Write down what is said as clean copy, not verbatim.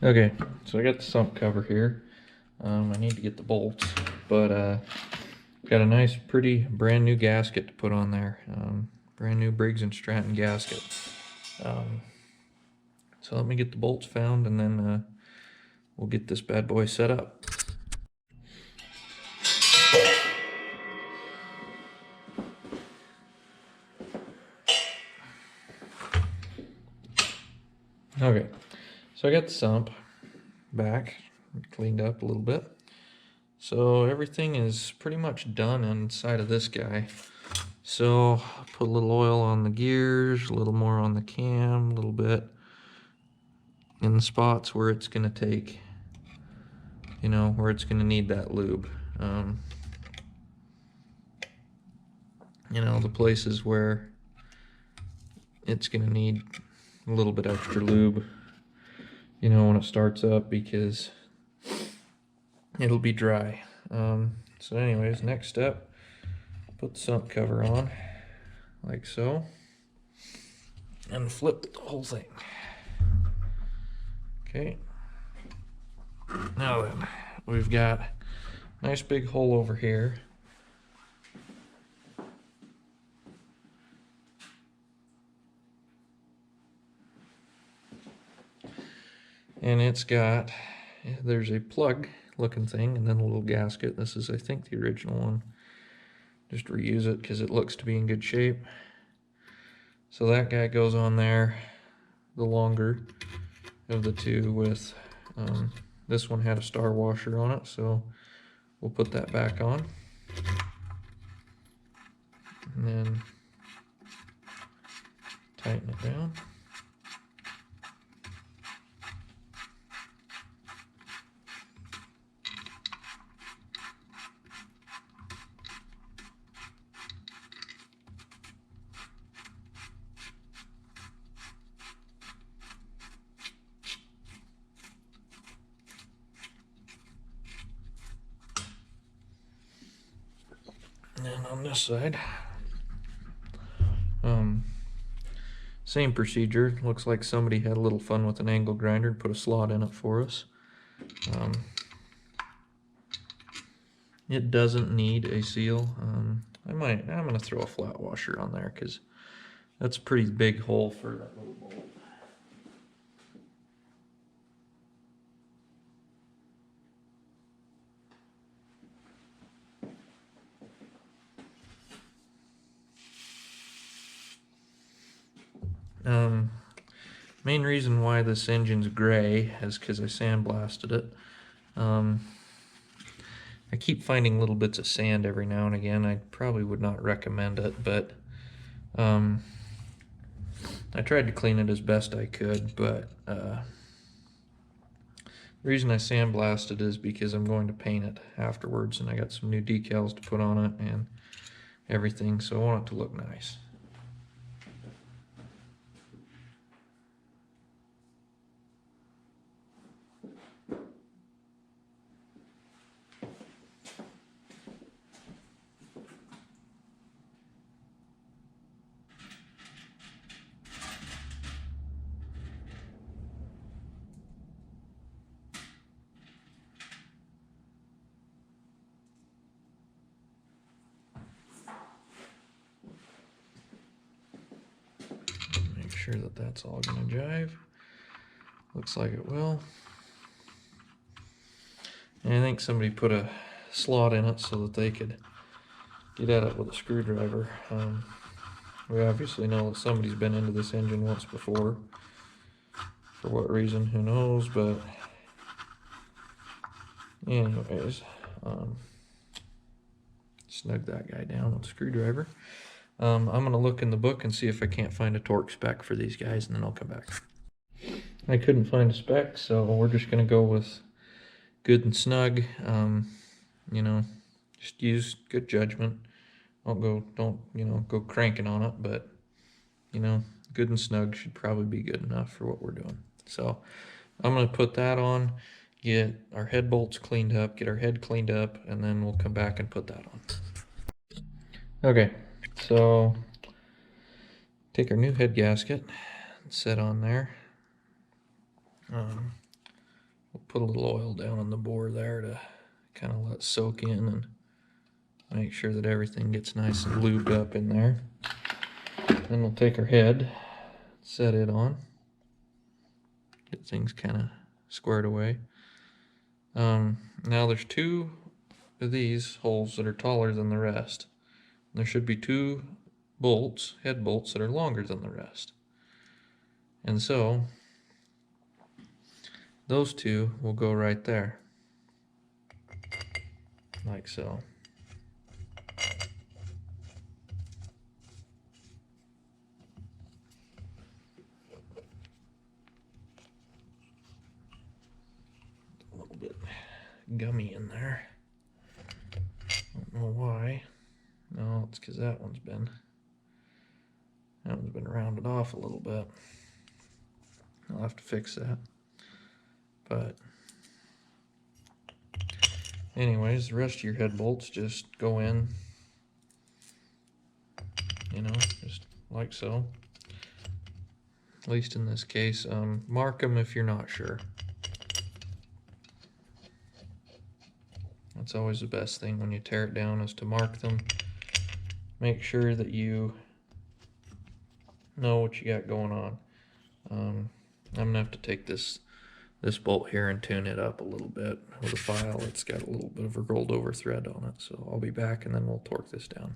Okay, so I got the sump cover here. I need to get the bolts, but got a nice, pretty, brand new gasket to put on there. Brand new Briggs and Stratton gasket. So let me get the bolts found, and then we'll get this bad boy set up. Okay, so I got the sump back, cleaned up a little bit. So everything is pretty much done inside of this guy. So I'll put a little oil on the gears, a little more on the cam, a little bit in the spots where it's going to take, where it's going to need that lube. The places where it's going to need a little bit extra lube, when it starts up, because it'll be dry. So anyways, next step, put the sump cover on, like so, and flip the whole thing. Okay. Now then, we've got a nice big hole over here. And there's a plug looking thing and then a little gasket. This is, I think, the original one. Just reuse it because it looks to be in good shape. So that guy goes on there, the longer of the two, with this one had a star washer on it, so we'll put that back on. And then tighten it down. And on this side, same procedure. Looks like somebody had a little fun with an angle grinder and put a slot in it for us. It doesn't need a seal. I'm gonna throw a flat washer on there because that's a pretty big hole for that little bolt. Main reason why this engine's gray is because I sandblasted it. I keep finding little bits of sand every now and again. I probably would not recommend it, but I tried to clean it as best I could, but the reason I sandblasted is because I'm going to paint it afterwards, and I got some new decals to put on it and everything, so I want it to look nice. Make sure that that's all going to jive. Looks like it will. And I think somebody put a slot in it so that they could get at it with a screwdriver. We obviously know that somebody's been into this engine once before. For what reason, who knows, but anyways, snug that guy down with a screwdriver. I'm going to look in the book and see if I can't find a torque spec for these guys, and then I'll come back. I couldn't find a spec, so we're just going to go with good and snug. Just use good judgment. Don't go cranking on it, but good and snug should probably be good enough for what we're doing. So I'm going to put that on, get our head bolts cleaned up, get our head cleaned up, and then we'll come back and put that on. Okay, so take our new head gasket and set on there. put a little oil down on the bore there to kind of let it soak in and make sure that everything gets nice and lubed up in there. Then we'll take our head, set it on, get things kind of squared away. Now there's two of these holes that are taller than the rest. There should be two bolts, head bolts, that are longer than the rest. And so those two will go right there, like so. A little bit gummy in there. Don't know why. No, it's because that one's been rounded off a little bit. I'll have to fix that. But anyways, the rest of your head bolts just go in, just like so. At least in this case, mark them if you're not sure. That's always the best thing when you tear it down, is to mark them. Make sure that you know what you got going on. I'm gonna have to take this bolt here and tune it up a little bit with a file. It's got a little bit of a rolled over thread on it, so I'll be back and then we'll torque this down.